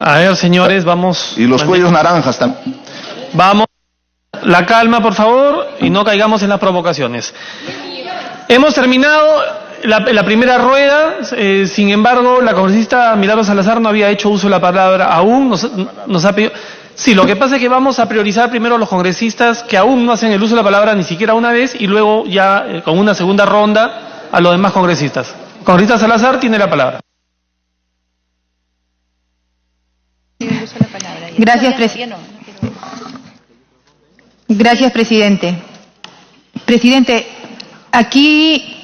A ver, señores, vamos... Y los cuellos naranjas también. Vamos, la calma, por favor, y no caigamos en las provocaciones. Hemos terminado la primera rueda, sin embargo, la congresista Milagros Salazar no había hecho uso de la palabra aún, nos ha pedido... Sí, lo que pasa es que vamos a priorizar primero a los congresistas que aún no hacen el uso de la palabra ni siquiera una vez, y luego ya con una segunda ronda a los demás congresistas. Congresista Salazar tiene la palabra. Gracias, presidente. Presidente, aquí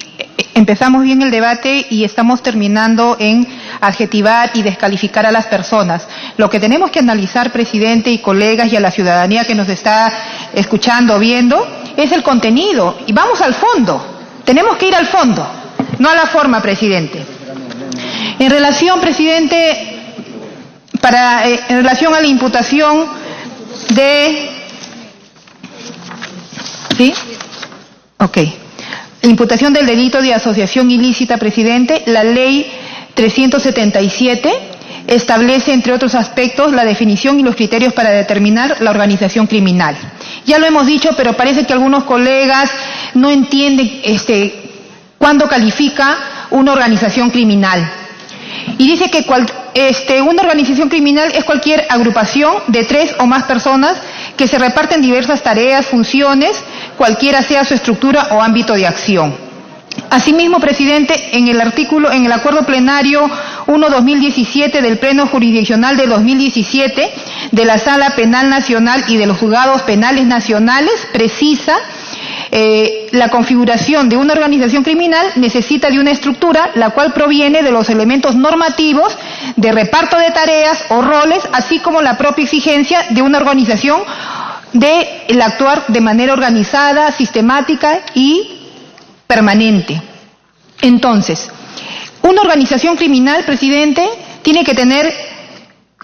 empezamos bien el debate y estamos terminando en adjetivar y descalificar a las personas. Lo que tenemos que analizar, presidente y colegas, y a la ciudadanía que nos está escuchando, viendo, es el contenido. Y vamos al fondo. Tenemos que ir al fondo, no a la forma, presidente. En relación, presidente, en relación a la imputación de... ¿Sí? Ok. La imputación del delito de asociación ilícita, presidente, la ley 377 establece, entre otros aspectos, la definición y los criterios para determinar la organización criminal. Ya lo hemos dicho, pero parece que algunos colegas no entienden cuándo califica una organización criminal. Y dice que una organización criminal es cualquier agrupación de 3 o más personas que se reparten diversas tareas, funciones, cualquiera sea su estructura o ámbito de acción. Asimismo, presidente, en el acuerdo plenario 1/2017 del Pleno Jurisdiccional de 2017 de la Sala Penal Nacional y de los Juzgados Penales Nacionales, precisa la configuración de una organización criminal necesita de una estructura la cual proviene de los elementos normativos de reparto de tareas o roles, así como la propia exigencia de una organización de el actuar de manera organizada, sistemática y permanente. Entonces, una organización criminal, presidente, tiene que tener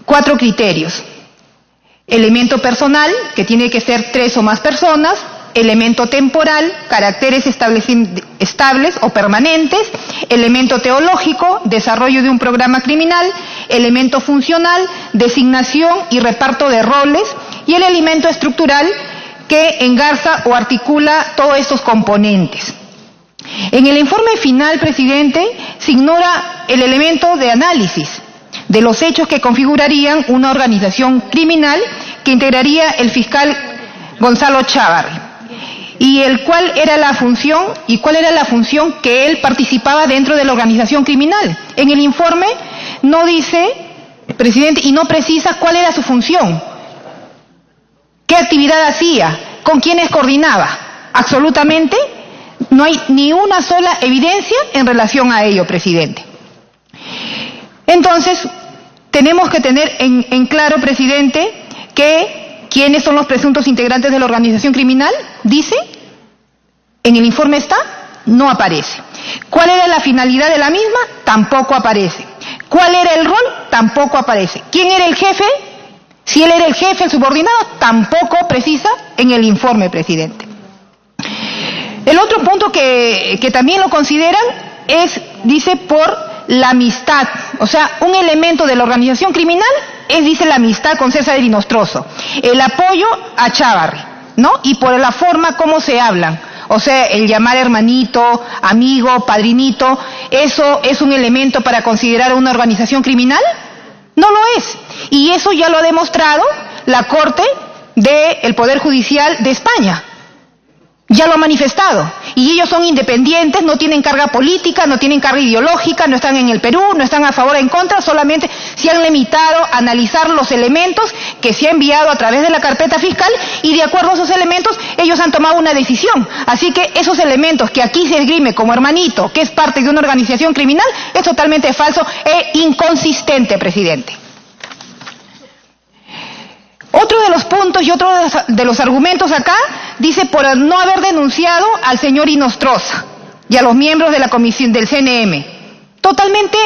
4 criterios. Elemento personal, que tiene que ser 3 o más personas. Elemento temporal, caracteres estables o permanentes. Elemento teológico, desarrollo de un programa criminal. Elemento funcional, designación y reparto de roles. Y el elemento estructural, que engarza o articula todos estos componentes. En el informe final, presidente, se ignora el elemento de análisis de los hechos que configurarían una organización criminal que integraría el fiscal Gonzalo Chávarri. Y cuál era la función que él participaba dentro de la organización criminal. En el informe no dice, presidente, y no precisa cuál era su función, qué actividad hacía, con quiénes coordinaba. Absolutamente no hay ni una sola evidencia en relación a ello, presidente. Entonces, tenemos que tener en claro, presidente, que ¿quiénes son los presuntos integrantes de la organización criminal? Dice, en el informe está, no aparece. ¿Cuál era la finalidad de la misma? Tampoco aparece. ¿Cuál era el rol? Tampoco aparece. ¿Quién era el jefe? Si él era el jefe, el subordinado, tampoco precisa en el informe, presidente. El otro punto que también lo consideran dice, por la amistad. O sea, un elemento de la organización criminal dice, la amistad con César Hinostroza, el apoyo a Chávarri, ¿no? Y por la forma como se hablan, o sea, el llamar hermanito, amigo, padrinito, ¿eso es un elemento para considerar una organización criminal? No lo es. Y eso ya lo ha demostrado la Corte del Poder Judicial de España. Ya lo ha manifestado. Y ellos son independientes, no tienen carga política, no tienen carga ideológica, no están en el Perú, no están a favor o en contra, solamente se han limitado a analizar los elementos que se ha enviado a través de la carpeta fiscal y de acuerdo a esos elementos ellos han tomado una decisión. Así que esos elementos que aquí se esgrime como hermanito, que es parte de una organización criminal, es totalmente falso e inconsistente, presidente. Otro de los puntos y otro de los argumentos acá dice por no haber denunciado al señor Hinostroza y a los miembros de la comisión del CNM. Totalmente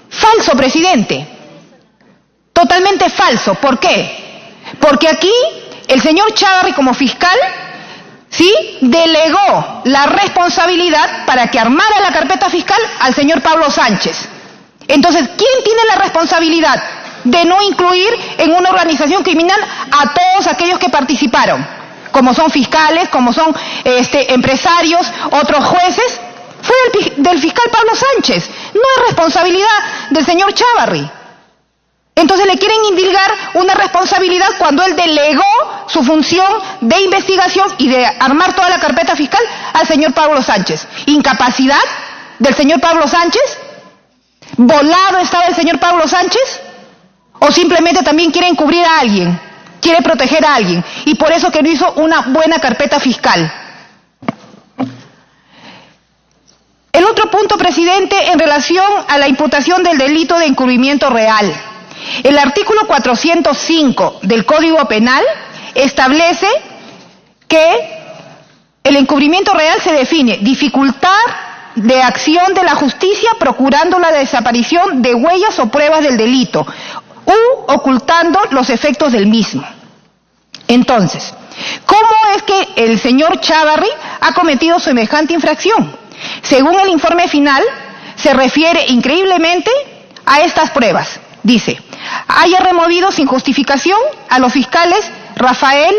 falso, presidente. Totalmente falso. ¿Por qué? Porque aquí el señor Chávarri como fiscal, ¿sí?, delegó la responsabilidad para que armara la carpeta fiscal al señor Pablo Sánchez. Entonces, ¿quién tiene la responsabilidad? de no incluir en una organización criminal a todos aquellos que participaron, como son fiscales, como son empresarios, otros jueces. Fue del fiscal Pablo Sánchez, no es responsabilidad del señor Chávarri. Entonces le quieren indilgar una responsabilidad cuando él delegó su función de investigación y de armar toda la carpeta fiscal al señor Pablo Sánchez. ¿Incapacidad del señor Pablo Sánchez? ¿Volado estaba el señor Pablo Sánchez? ¿O simplemente también quiere encubrir a alguien? ¿Quiere proteger a alguien? Y por eso que no hizo una buena carpeta fiscal. El otro punto, presidente, en relación a la imputación del delito de encubrimiento real. El artículo 405 del Código Penal establece que el encubrimiento real se define dificultad de acción de la justicia procurando la desaparición de huellas o pruebas del delito u ocultando los efectos del mismo. Entonces, ¿cómo es que el señor Chávarri ha cometido semejante infracción? Según el informe final, se refiere increíblemente a estas pruebas. Dice, haya removido sin justificación a los fiscales Rafael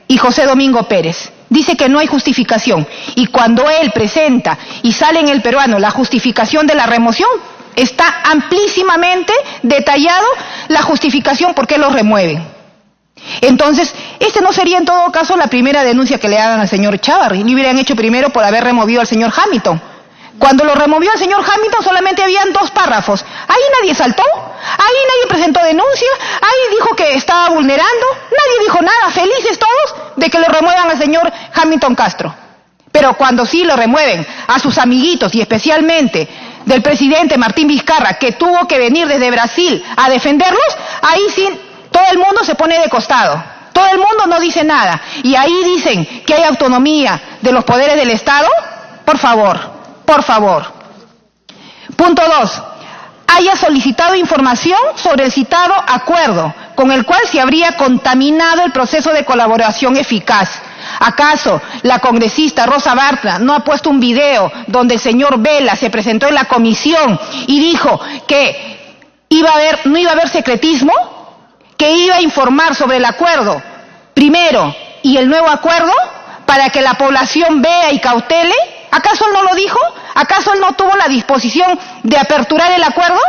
y José Domingo Pérez. Dice que no hay justificación. Y cuando él presenta y sale en El Peruano la justificación de la remoción, está amplísimamente detallado la justificación por qué los remueven. Entonces, no sería en todo caso la primera denuncia que le hagan al señor Chávarri. Le hubieran hecho primero por haber removido al señor Hamilton. Cuando lo removió el señor Hamilton solamente habían 2 párrafos. Ahí nadie saltó, ahí nadie presentó denuncia, ahí dijo que estaba vulnerando, nadie dijo nada, felices todos de que lo remuevan al señor Hamilton Castro. Pero cuando sí lo remueven a sus amiguitos y especialmente del presidente Martín Vizcarra, que tuvo que venir desde Brasil a defenderlos, ahí sí todo el mundo se pone de costado. Todo el mundo no dice nada. Y ahí dicen que hay autonomía de los poderes del Estado. Por favor. Punto 2. Haya solicitado información sobre el citado acuerdo, con el cual se habría contaminado el proceso de colaboración eficaz. ¿Acaso la congresista Rosa Bartra no ha puesto un video donde el señor Vela se presentó en la comisión y dijo que no iba a haber secretismo? Que iba a informar sobre el acuerdo primero y el nuevo acuerdo para que la población vea y cautele. ¿Acaso él no lo dijo? ¿Acaso él no tuvo la disposición de aperturar el acuerdo?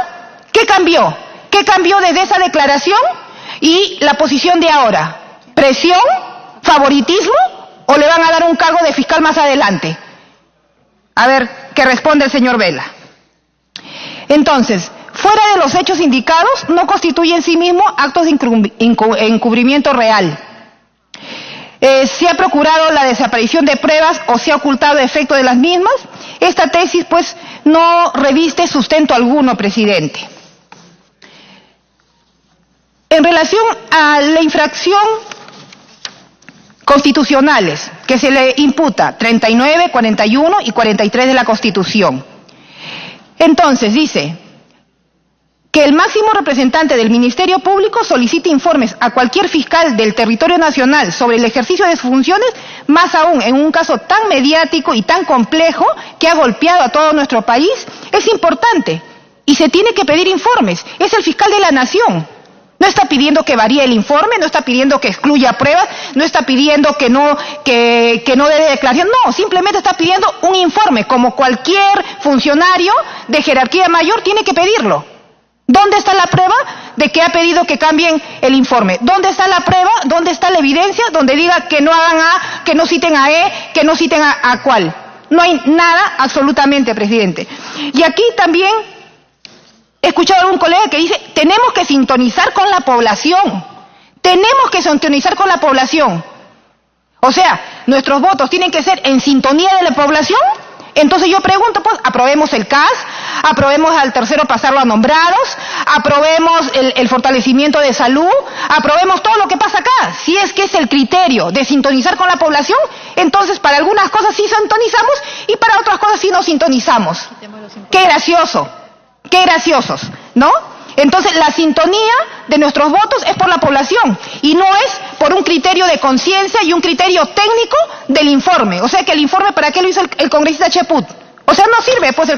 ¿Qué cambió? ¿Qué cambió desde esa declaración y la posición de ahora? ¿Presión? ¿Favoritismo? ¿O le van a dar un cargo de fiscal más adelante? A ver, ¿qué responde el señor Vela? Entonces, fuera de los hechos indicados, no constituye en sí mismo actos de encubrimiento real. Se ha procurado la desaparición de pruebas o se ha ocultado el efecto de las mismas. Esta tesis, pues, no reviste sustento alguno, presidente. En relación a la infracción constitucionales que se le imputa, 39, 41 y 43 de la Constitución. Entonces, dice que el máximo representante del Ministerio Público solicite informes a cualquier fiscal del territorio nacional sobre el ejercicio de sus funciones, más aún en un caso tan mediático y tan complejo que ha golpeado a todo nuestro país, es importante y se tiene que pedir informes. Es el fiscal de la nación. No está pidiendo que varíe el informe, no está pidiendo que excluya pruebas, no está pidiendo que no dé declaración, no, simplemente está pidiendo un informe, como cualquier funcionario de jerarquía mayor tiene que pedirlo. ¿Dónde está la prueba de que ha pedido que cambien el informe? ¿Dónde está la prueba? ¿Dónde está la evidencia donde diga que no hagan A, que no citen a E, que no citen a cuál? No hay nada absolutamente, presidente. Y aquí también he escuchado a un colega que dice, tenemos que sintonizar con la población. Tenemos que sintonizar con la población. O sea, nuestros votos tienen que ser en sintonía de la población. Entonces yo pregunto, pues, aprobemos el CAS, aprobemos al tercero pasarlo a nombrados, aprobemos el fortalecimiento de salud, aprobemos todo lo que pasa acá. Si es que es el criterio de sintonizar con la población, entonces para algunas cosas sí sintonizamos y para otras cosas sí no sintonizamos. Qué gracioso, qué graciosos, ¿no? Entonces la sintonía de nuestros votos es por la población y no es por un criterio de conciencia y un criterio técnico del informe. O sea que el informe, ¿para qué lo hizo el congresista Cheput? O sea, no sirve pues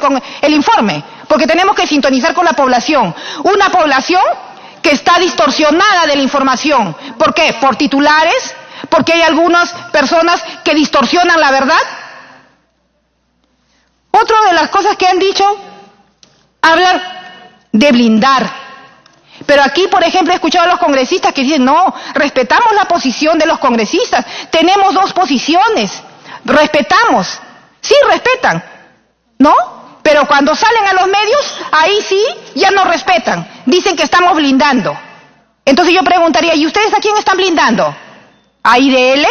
el informe, porque tenemos que sintonizar con la población. Una población que está distorsionada de la información. ¿Por qué? Por titulares, porque hay algunas personas que distorsionan la verdad. Otra de las cosas que han dicho, hablan de blindar. Pero aquí, por ejemplo, he escuchado a los congresistas que dicen, no, respetamos la posición de los congresistas, tenemos dos posiciones, respetamos. Sí, respetan, ¿no? Pero cuando salen a los medios, ahí sí, ya no respetan. Dicen que estamos blindando. Entonces yo preguntaría, ¿y ustedes a quién están blindando? ¿A IDL?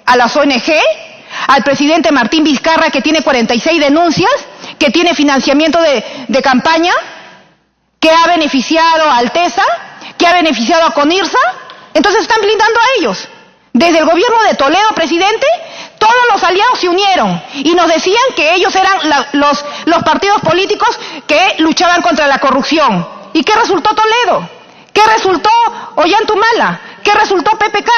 ¿A las ONG? ¿Al presidente Martín Vizcarra, que tiene 46 denuncias? ¿Que tiene financiamiento de campaña? ¿Que ha beneficiado a Alteza? ¿Que ha beneficiado a Conirsa? Entonces están blindando a ellos. Desde el gobierno de Toledo, presidente, todos los aliados se unieron y nos decían que ellos eran los partidos políticos que luchaban contra la corrupción. ¿Y qué resultó Toledo? ¿Qué resultó Ollantumala? ¿Qué resultó PPK?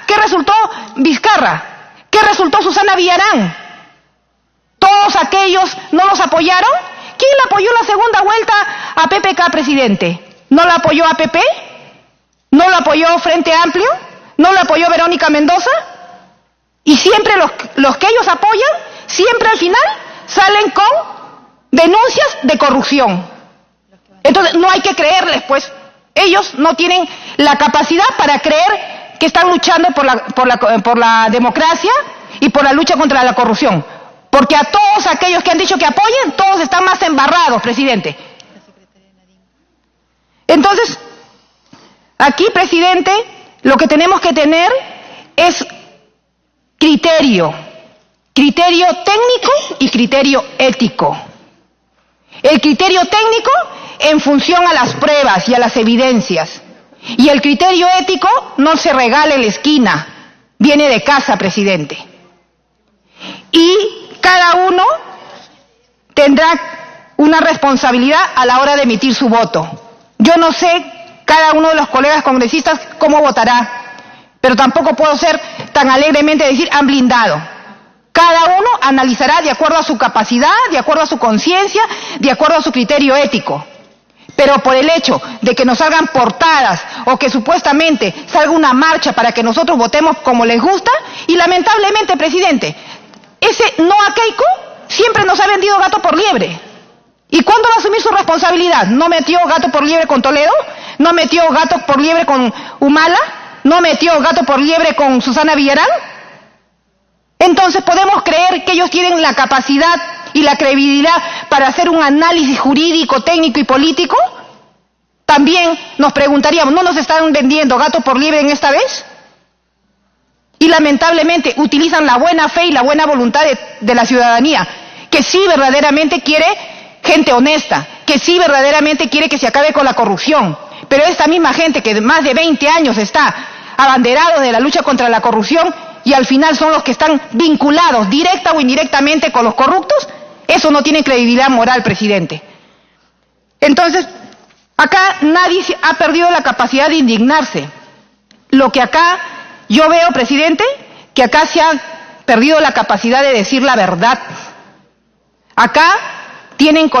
¿Qué resultó Vizcarra? ¿Qué resultó Susana Villarán? ¿Todos aquellos no los apoyaron? ¿Quién le apoyó en la segunda vuelta a PPK, presidente? ¿No la apoyó APP? ¿No la apoyó Frente Amplio? ¿No la apoyó Verónica Mendoza? Y siempre los que ellos apoyan, siempre al final salen con denuncias de corrupción. Entonces no hay que creerles, pues. Ellos no tienen la capacidad para creer que están luchando por la democracia y por la lucha contra la corrupción. Porque a todos aquellos que han dicho que apoyen, todos están más embarrados, presidente. Entonces, aquí, presidente, lo que tenemos que tener es criterio técnico y criterio ético. El criterio técnico en función a las pruebas y a las evidencias. Y el criterio ético no se regala en la esquina, viene de casa, presidente. Y cada uno tendrá una responsabilidad a la hora de emitir su voto. Yo no sé cada uno de los colegas congresistas cómo votará, pero tampoco puedo ser tan alegremente decir han blindado. Cada uno analizará de acuerdo a su capacidad, de acuerdo a su conciencia, de acuerdo a su criterio ético. Pero por el hecho de que nos salgan portadas o que supuestamente salga una marcha para que nosotros votemos como les gusta, y lamentablemente, presidente, ese no a Keiko siempre nos ha vendido gato por liebre. ¿Y cuándo va a asumir su responsabilidad? ¿No metió gato por liebre con Toledo? ¿No metió gato por liebre con Humala? ¿No metió gato por liebre con Susana Villarán? Entonces podemos creer que ellos tienen la capacidad y la credibilidad para hacer un análisis jurídico, técnico y político. También nos preguntaríamos, ¿no nos están vendiendo gato por liebre en esta vez? Y lamentablemente utilizan la buena fe y la buena voluntad de la ciudadanía, que sí verdaderamente quiere gente honesta, que sí verdaderamente quiere que se acabe con la corrupción. Pero esta misma gente que más de 20 años está abanderado de la lucha contra la corrupción y al final son los que están vinculados directa o indirectamente con los corruptos, eso no tiene credibilidad moral, presidente. Entonces, acá nadie ha perdido la capacidad de indignarse. Lo que acá yo veo, presidente, que acá se ha perdido la capacidad de decir la verdad. Acá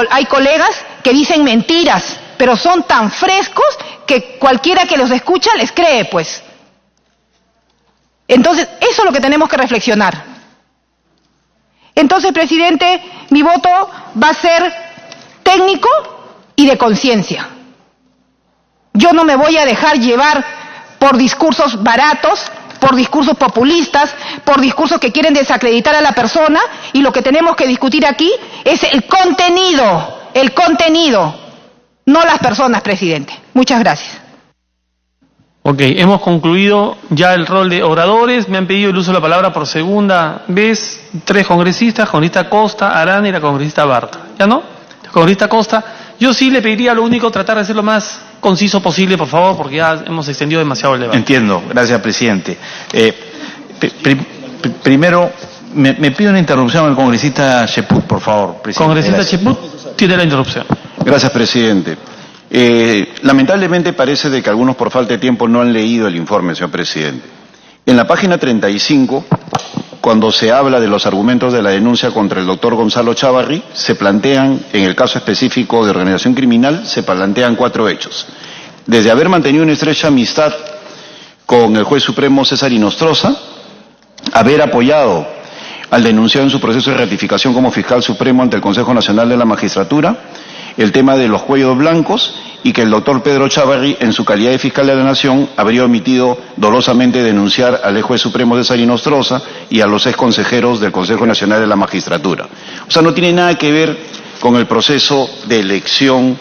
hay colegas que dicen mentiras, pero son tan frescos que cualquiera que los escucha les cree, pues. Entonces, eso es lo que tenemos que reflexionar. Entonces, presidente, mi voto va a ser técnico y de conciencia. Yo no me voy a dejar llevar por discursos baratos, por discursos populistas, por discursos que quieren desacreditar a la persona, y lo que tenemos que discutir aquí es el contenido, no las personas, presidente. Muchas gracias. Ok, hemos concluido ya el rol de oradores. Me han pedido el uso de la palabra por segunda vez 3 congresistas, congresista Costa, Arana y la congresista Barta. ¿Ya no? La congresista Costa, yo sí le pediría lo único, tratar de ser lo más conciso posible, por favor, porque ya hemos extendido demasiado el debate. Entiendo, gracias, presidente. Primero, me pido una interrupción al congresista Cheput, por favor, presidente. Congresista Gracias. Cheput, tiene la interrupción. Gracias, presidente. Lamentablemente parece de que algunos por falta de tiempo no han leído el informe, señor presidente. En la página 35, cuando se habla de los argumentos de la denuncia contra el doctor Gonzalo Chávarri, se plantean, en el caso específico de organización criminal, se plantean 4 hechos. desde haber mantenido una estrecha amistad con el juez supremo César Inostroza, haber apoyado al denunciado en su proceso de ratificación como fiscal supremo ante el Consejo Nacional de la Magistratura, el tema de los cuellos blancos, y que el doctor Pedro Chávarri, en su calidad de fiscal de la Nación, habría omitido dolosamente denunciar al ex juez supremo César Inostroza y a los ex consejeros del Consejo Nacional de la Magistratura. O sea, no tiene nada que ver con el proceso de elección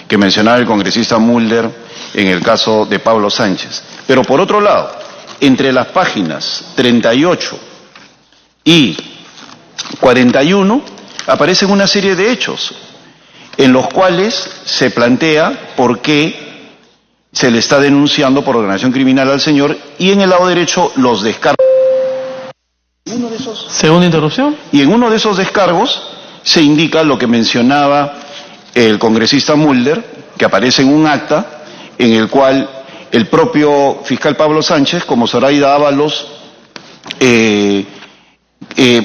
que mencionaba el congresista Mulder en el caso de Pablo Sánchez. Pero por otro lado, entre las páginas 38 y 41 aparecen una serie de hechos en los cuales se plantea por qué se le está denunciando por organización criminal al señor, y en el lado derecho los descargos. Segunda interrupción. Y en uno de esos descargos se indica lo que mencionaba el congresista Mulder, que aparece en un acta en el cual el propio fiscal Pablo Sánchez, como Zoraida Ábalos,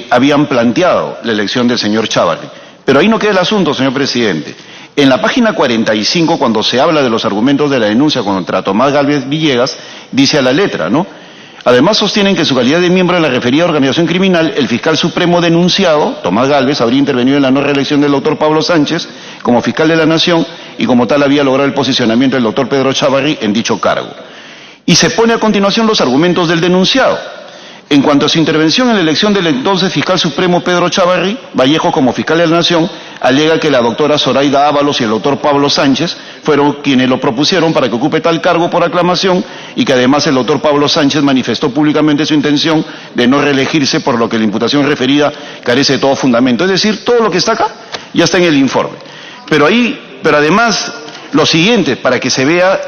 habían planteado la elección del señor Chávarri. Pero ahí no queda el asunto, señor presidente. En la página 45, cuando se habla de los argumentos de la denuncia contra Tomás Gálvez Villegas, dice a la letra, ¿no? Además sostienen que en su calidad de miembro de la referida organización criminal, el fiscal supremo denunciado, Tomás Gálvez, habría intervenido en la no reelección del doctor Pablo Sánchez como fiscal de la Nación y como tal había logrado el posicionamiento del doctor Pedro Chávarri en dicho cargo. Y se pone a continuación los argumentos del denunciado. En cuanto a su intervención en la elección del entonces fiscal supremo Pedro Chávarri Vallejo como fiscal de la Nación, alega que la doctora Zoraida Ábalos y el doctor Pablo Sánchez fueron quienes lo propusieron para que ocupe tal cargo por aclamación, y que además el doctor Pablo Sánchez manifestó públicamente su intención de no reelegirse, por lo que la imputación referida carece de todo fundamento. Es decir, todo lo que está acá ya está en el informe. Pero además, lo siguiente, para que se vea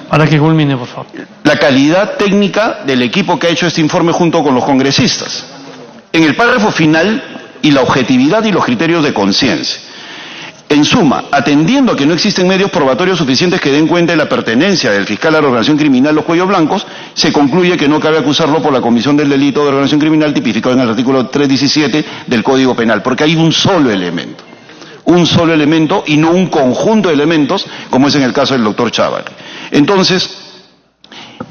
Para que culmine, por favor. la calidad técnica del equipo que ha hecho este informe junto con los congresistas. En el párrafo final, y la objetividad y los criterios de conciencia. En suma, atendiendo a que no existen medios probatorios suficientes que den cuenta de la pertenencia del fiscal a la organización criminal Los Cuellos Blancos, se concluye que no cabe acusarlo por la comisión del delito de organización criminal tipificado en el artículo 317 del Código Penal, porque hay un solo elemento y no un conjunto de elementos, como es en el caso del doctor Chávarri. Entonces,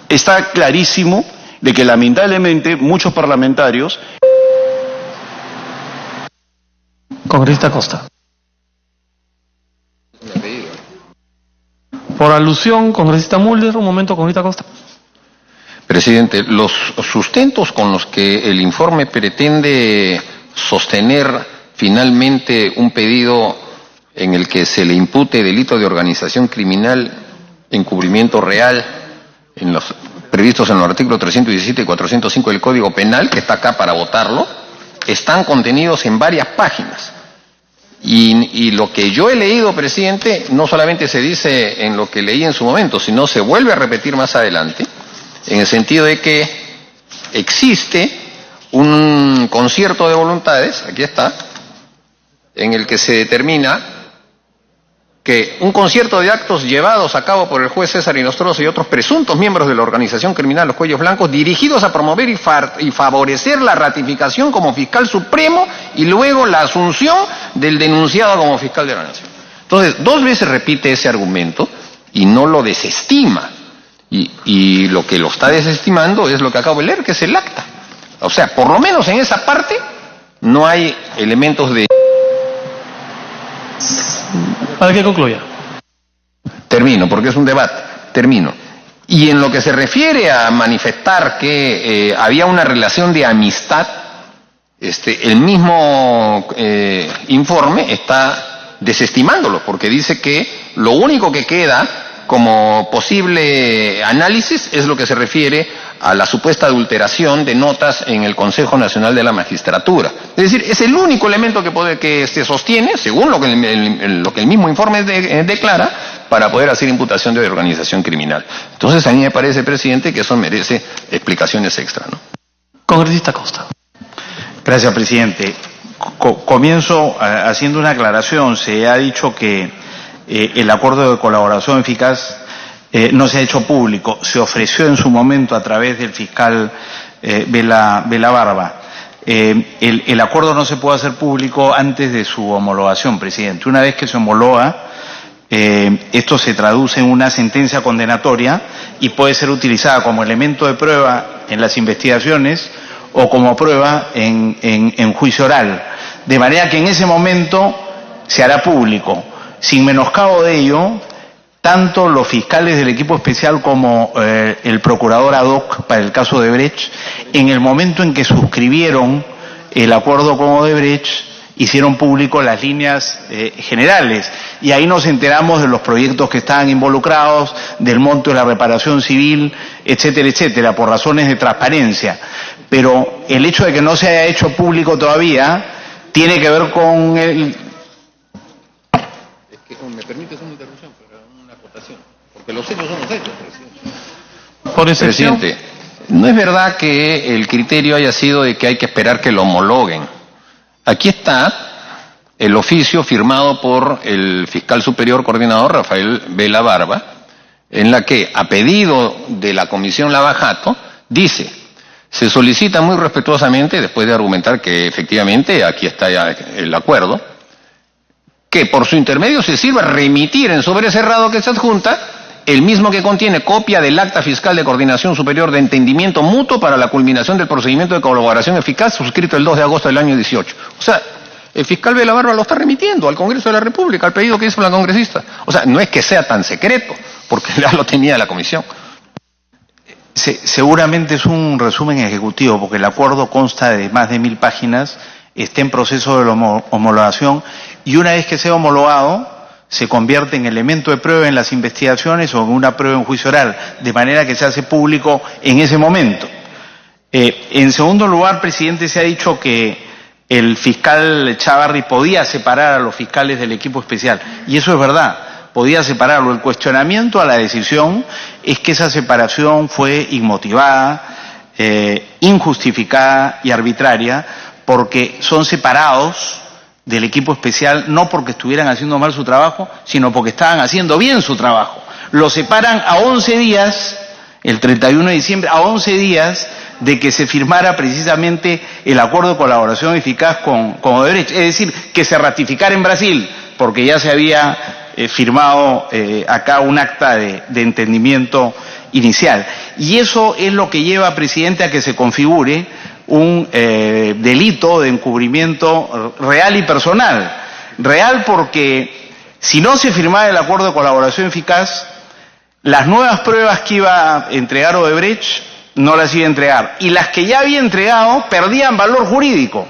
está clarísimo de que lamentablemente muchos parlamentarios... Congresista Costa. Por alusión, congresista Mulder, un momento, congresista Costa. Presidente, los sustentos con los que el informe pretende sostener finalmente un pedido en el que se le impute delito de organización criminal, encubrimiento real, previstos en los artículos 317 y 405 del Código Penal, que está acá para votarlo, están contenidos en varias páginas. Y lo que yo he leído, presidente, no solamente se dice en lo que leí en su momento, sino se vuelve a repetir más adelante, en el sentido de que existe un concierto de voluntades, aquí está, en el que se determina que un concierto de actos llevados a cabo por el juez César Inostroza y otros presuntos miembros de la organización criminal Los Cuellos Blancos, dirigidos a promover y favorecer la ratificación como fiscal supremo y luego la asunción del denunciado como fiscal de la Nación. Entonces, 2 veces repite ese argumento y no lo desestima. Y lo que lo está desestimando es lo que acabo de leer, que es el acta. O sea, por lo menos en esa parte no hay elementos de... Para que concluya. Termino, porque es un debate. Termino. Y en lo que se refiere a manifestar que había una relación de amistad, el mismo informe está desestimándolo, porque dice que lo único que queda como posible análisis es lo que se refiere a la supuesta adulteración de notas en el Consejo Nacional de la Magistratura. Es decir, es el único elemento que se sostiene, según lo que el mismo informe declara, para poder hacer imputación de organización criminal. Entonces, a mí me parece, presidente, que eso merece explicaciones extra, ¿no? Congresista Costa. Gracias, presidente. Comienzo haciendo una aclaración. Se ha dicho que el acuerdo de colaboración eficaz no se ha hecho público. Se ofreció en su momento a través del fiscal Vela Barba. El acuerdo no se puede hacer público antes de su homologación, presidente. Una vez que se homologa, esto se traduce en una sentencia condenatoria y puede ser utilizada como elemento de prueba en las investigaciones o como prueba en juicio oral. De manera que en ese momento se hará público. Sin menoscabo de ello, tanto los fiscales del equipo especial como el procurador ad hoc para el caso de Odebrecht, en el momento en que suscribieron el acuerdo con Odebrecht, hicieron público las líneas generales y ahí nos enteramos de los proyectos que estaban involucrados, del monto de la reparación civil, etcétera, etcétera, por razones de transparencia. Pero el hecho de que no se haya hecho público todavía tiene que ver con el... ¿Me permites una interrupción para una acotación? Porque los hechos son los hechos, presidente. Por excepción. Presidente, no es verdad que el criterio haya sido de que hay que esperar que lo homologuen. Aquí está el oficio firmado por el fiscal superior coordinador Rafael Vela Barba, en la que, a pedido de la Comisión Lavajato, dice: se solicita muy respetuosamente, después de argumentar que efectivamente aquí está ya el acuerdo, que por su intermedio se sirva remitir en sobre cerrado que se adjunta el mismo que contiene copia del acta fiscal de coordinación superior de entendimiento mutuo para la culminación del procedimiento de colaboración eficaz suscrito el 2 de agosto del año 18. O sea, el fiscal Vela Barba lo está remitiendo al Congreso de la República, al pedido que hizo la congresista. O sea, no es que sea tan secreto, porque ya lo tenía la comisión. Seguramente es un resumen ejecutivo, porque el acuerdo consta de más de 1000 páginas, está en proceso de homologación, y una vez que sea homologado, se convierte en elemento de prueba en las investigaciones o en una prueba en juicio oral, de manera que se hace público en ese momento. En segundo lugar, presidente, se ha dicho que el fiscal Chávarri podía separar a los fiscales del equipo especial, y eso es verdad, podía separarlo. El cuestionamiento a la decisión es que esa separación fue inmotivada, injustificada y arbitraria, porque son separados del equipo especial no porque estuvieran haciendo mal su trabajo, sino porque estaban haciendo bien su trabajo. Lo separan a 11 días, el 31 de diciembre, a 11 días de que se firmara precisamente el acuerdo de colaboración eficaz con Odebrecht, es decir, que se ratificara en Brasil, porque ya se había firmado acá un acta de entendimiento inicial. Y eso es lo que lleva, presidente, a que se configure un delito de encubrimiento real y personal. Real porque si no se firmaba el acuerdo de colaboración eficaz, las nuevas pruebas que iba a entregar Odebrecht no las iba a entregar, y las que ya había entregado perdían valor jurídico.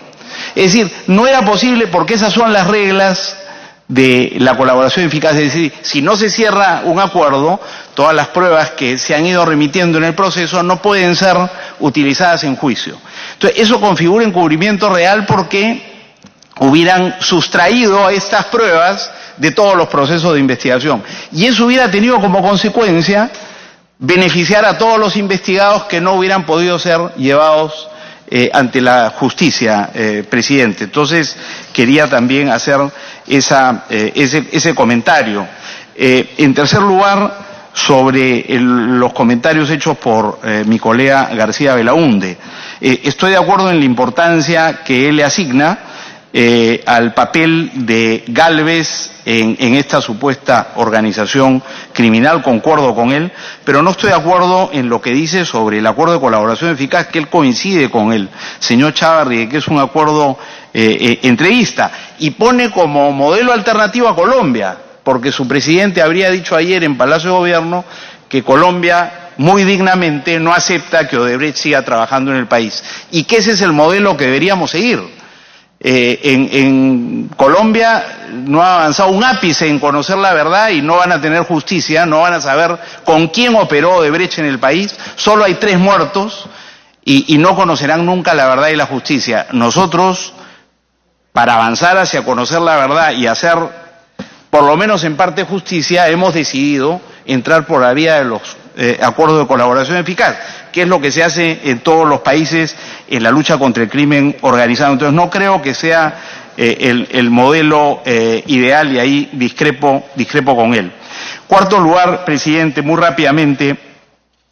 Es decir, no era posible, porque esas son las reglas de la colaboración eficaz. Es decir, si no se cierra un acuerdo, todas las pruebas que se han ido remitiendo en el proceso no pueden ser utilizadas en juicio. Entonces, eso configura encubrimiento real porque hubieran sustraído a estas pruebas de todos los procesos de investigación. Y eso hubiera tenido como consecuencia beneficiar a todos los investigados que no hubieran podido ser llevados ante la justicia, presidente. Entonces, quería también hacer ese comentario. En tercer lugar, sobre los comentarios hechos por mi colega García Belaunde. Estoy de acuerdo en la importancia que él le asigna al papel de Gálvez en esta supuesta organización criminal. Concuerdo con él, pero no estoy de acuerdo en lo que dice sobre el acuerdo de colaboración eficaz, que él coincide con el señor Chávarri, que es un acuerdo entreguista, y pone como modelo alternativo a Colombia, porque su presidente habría dicho ayer en Palacio de Gobierno que Colombia muy dignamente no acepta que Odebrecht siga trabajando en el país, y que ese es el modelo que deberíamos seguir. En Colombia no ha avanzado un ápice en conocer la verdad y no van a tener justicia, no van a saber con quién operó Odebrecht en el país. Solo hay 3 muertos y no conocerán nunca la verdad y la justicia. Nosotros, para avanzar hacia conocer la verdad y hacer, por lo menos en parte, justicia, hemos decidido entrar por la vía de los acuerdos de colaboración eficaz, que es lo que se hace en todos los países en la lucha contra el crimen organizado. Entonces, no creo que sea el modelo ideal, y ahí discrepo con él. Cuarto lugar, presidente, muy rápidamente,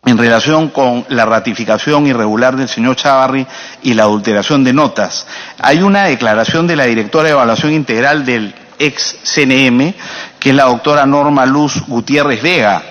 en relación con la ratificación irregular del señor Chávarri y la adulteración de notas. Hay una declaración de la directora de Evaluación Integral del ex CNM, que es la doctora Norma Luz Gutiérrez Vega,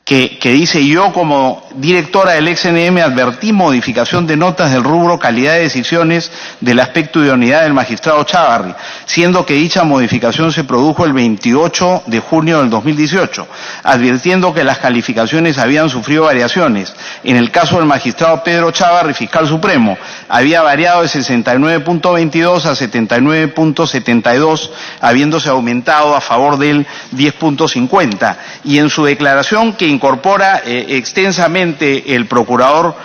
que dice: yo como directora del ex-CNM advertí modificación de notas del rubro calidad de decisiones del aspecto de idoneidad del magistrado Chávarri, siendo que dicha modificación se produjo el 28 de junio del 2018, advirtiendo que las calificaciones habían sufrido variaciones. En el caso del magistrado Pedro Chávarri, fiscal supremo, había variado de 69.22 a 79.72, habiéndose aumentado a favor del 10.50. Y en su declaración, que incorpora extensamente el procurador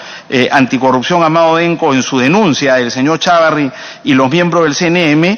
anticorrupción Amado Denco en su denuncia del señor Chávarri y los miembros del CNM,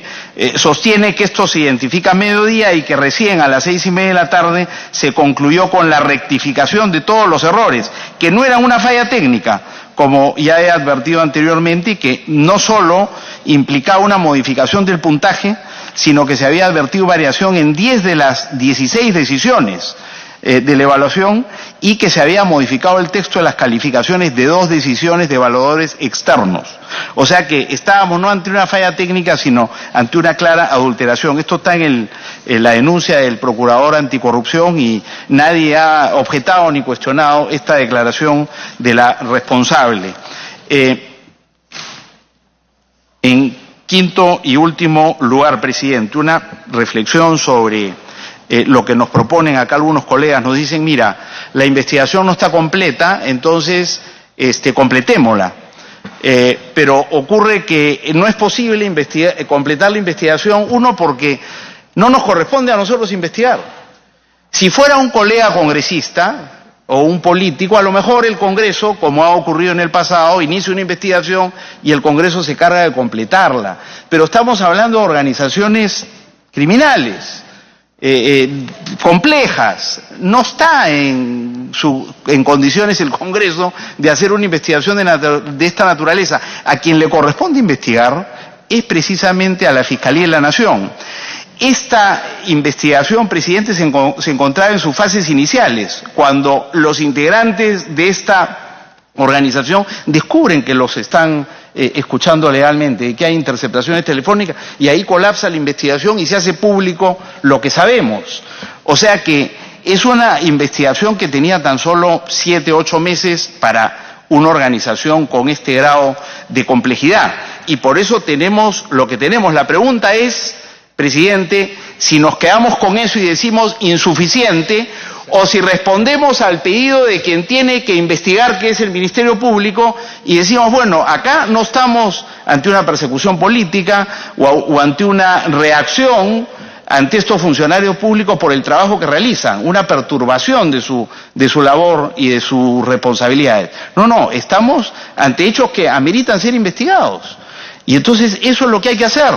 sostiene que esto se identifica a mediodía y que recién a las 6:30 de la tarde se concluyó con la rectificación de todos los errores, que no era una falla técnica, como ya he advertido anteriormente, y que no solo implicaba una modificación del puntaje, sino que se había advertido variación en 10 de las 16 decisiones de la evaluación, y que se había modificado el texto de las calificaciones de 2 decisiones de evaluadores externos. O sea que estábamos no ante una falla técnica, sino ante una clara adulteración. Esto está en la denuncia del procurador anticorrupción y nadie ha objetado ni cuestionado esta declaración de la responsable. En quinto y último lugar, presidente, una reflexión sobre lo que nos proponen acá algunos colegas. Nos dicen: mira, la investigación no está completa, entonces completémosla. Pero ocurre que no es posible completar la investigación, uno, porque no nos corresponde a nosotros investigar. Si fuera un colega congresista o un político, a lo mejor el Congreso, como ha ocurrido en el pasado, inicia una investigación y el Congreso se carga de completarla. Pero estamos hablando de organizaciones criminales, complejas. No está en condiciones el Congreso de hacer una investigación de esta naturaleza. A quien le corresponde investigar es precisamente a la Fiscalía de la Nación. Esta investigación, presidente, se encontraba en sus fases iniciales, cuando los integrantes de esta organización descubren que los están escuchando legalmente, que hay interceptaciones telefónicas, y ahí colapsa la investigación y se hace público lo que sabemos. O sea que es una investigación que tenía tan solo 7, 8 meses para una organización con este grado de complejidad. Y por eso tenemos lo que tenemos. La pregunta es, presidente, si nos quedamos con eso y decimos insuficiente, o si respondemos al pedido de quien tiene que investigar, que es el Ministerio Público, y decimos: bueno, acá no estamos ante una persecución política o ante una reacción ante estos funcionarios públicos por el trabajo que realizan, una perturbación de su labor y de sus responsabilidades. No, estamos ante hechos que ameritan ser investigados. Y entonces eso es lo que hay que hacer.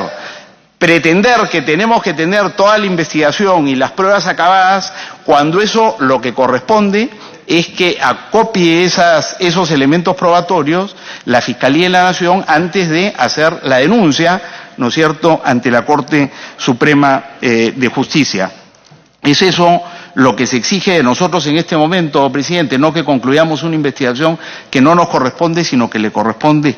Pretender que tenemos que tener toda la investigación y las pruebas acabadas, cuando eso lo que corresponde es que acopie esos elementos probatorios la Fiscalía de la Nación antes de hacer la denuncia, ¿no es cierto?, ante la Corte Suprema de Justicia. Es eso lo que se exige de nosotros en este momento, presidente, no que concluyamos una investigación que no nos corresponde, sino que le corresponde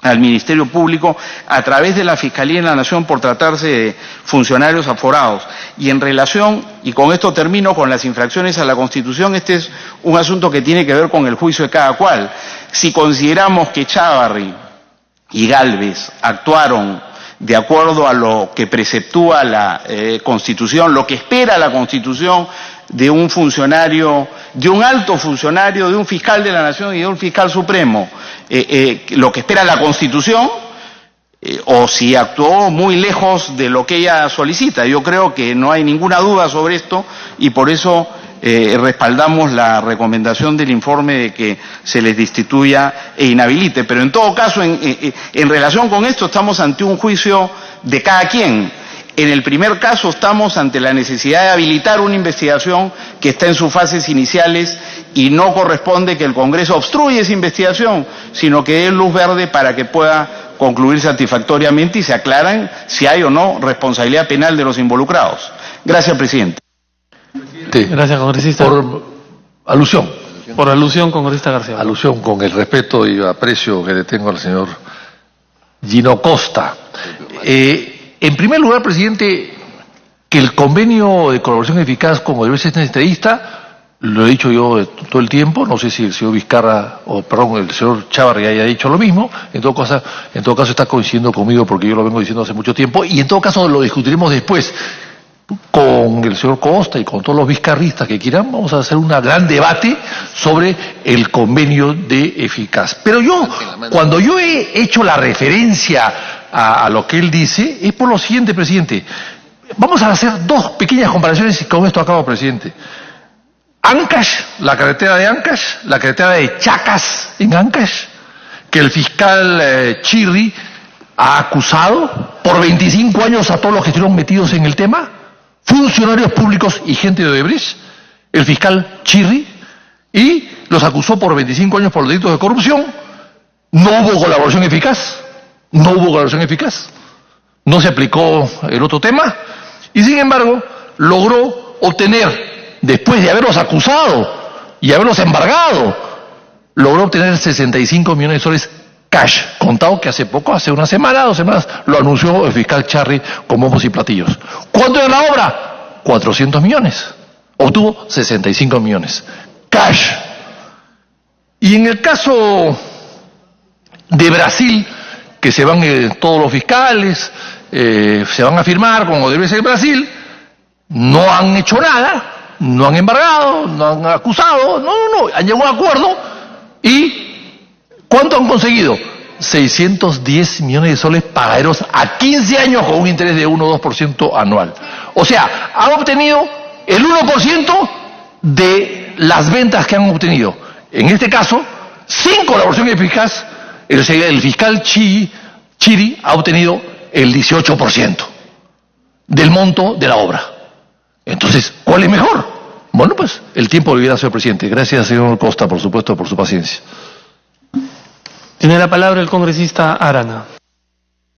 al Ministerio Público a través de la Fiscalía de la Nación, por tratarse de funcionarios aforados. Y en relación, y con esto termino, con las infracciones a la Constitución, este es un asunto que tiene que ver con el juicio de cada cual. Si consideramos que Chávarri y Gálvez actuaron de acuerdo a lo que preceptúa la Constitución, lo que espera la Constitución de un funcionario, de un alto funcionario, de un fiscal de la Nación y de un fiscal supremo, lo que espera la Constitución, o si actuó muy lejos de lo que ella solicita. Yo creo que no hay ninguna duda sobre esto, y por eso respaldamos la recomendación del informe de que se les destituya e inhabilite. Pero en todo caso, en relación con esto, estamos ante un juicio de cada quien. En el primer caso estamos ante la necesidad de habilitar una investigación que está en sus fases iniciales, y no corresponde que el Congreso obstruya esa investigación, sino que dé luz verde para que pueda concluir satisfactoriamente y se aclaran si hay o no responsabilidad penal de los involucrados. Gracias, presidente. Sí. Gracias, congresista. Por alusión. Por alusión, congresista García. Alusión, con el respeto y aprecio que le tengo al señor Gino Costa. En primer lugar, presidente, que el convenio de colaboración eficaz como debe ser estadista, lo he dicho yo todo el tiempo, no sé si el señor Vizcarra, el señor Chávarri haya dicho lo mismo, en todo caso está coincidiendo conmigo porque yo lo vengo diciendo hace mucho tiempo, y en todo caso lo discutiremos después con el señor Costa y con todos los vizcarristas que quieran. Vamos a hacer un gran debate sobre el convenio de eficaz. Pero cuando yo he hecho la referencia a lo que él dice, es por lo siguiente, presidente. Vamos a hacer dos pequeñas comparaciones y con esto acabo, presidente. Ancash, la carretera de Ancash, la carretera de Chacas en Ancash, que el fiscal Chirri ha acusado por 25 años a todos los que estuvieron metidos en el tema, funcionarios públicos y gente de Odebrecht, el fiscal Chirri, y los acusó por 25 años por delitos de corrupción. No hubo colaboración eficaz, no se aplicó el otro tema, y sin embargo logró obtener, después de haberlos acusado y haberlos embargado, logró obtener 65 millones de soles cash, contado que hace poco, hace una semana, 2 semanas, lo anunció el fiscal Charri con bombos y platillos. ¿Cuánto era la obra? 400 millones. Obtuvo 65 millones. Cash. Y en el caso de Brasil, que se van todos los fiscales, se van a firmar como debe ser Brasil, no han hecho nada, no han embargado, no han acusado, no, han llegado a un acuerdo. ¿Y cuánto han conseguido? 610 millones de soles pagaderos a 15 años con un interés de 1 o 2% anual. O sea, han obtenido el 1% de las ventas que han obtenido. En este caso, sin colaboración eficaz, el fiscal Chiri ha obtenido el 18% del monto de la obra. Entonces, ¿cuál es mejor? Bueno, pues el tiempo de vida, señor presidente. Gracias, señor Costa, por supuesto, por su paciencia. Tiene la palabra el congresista Arana.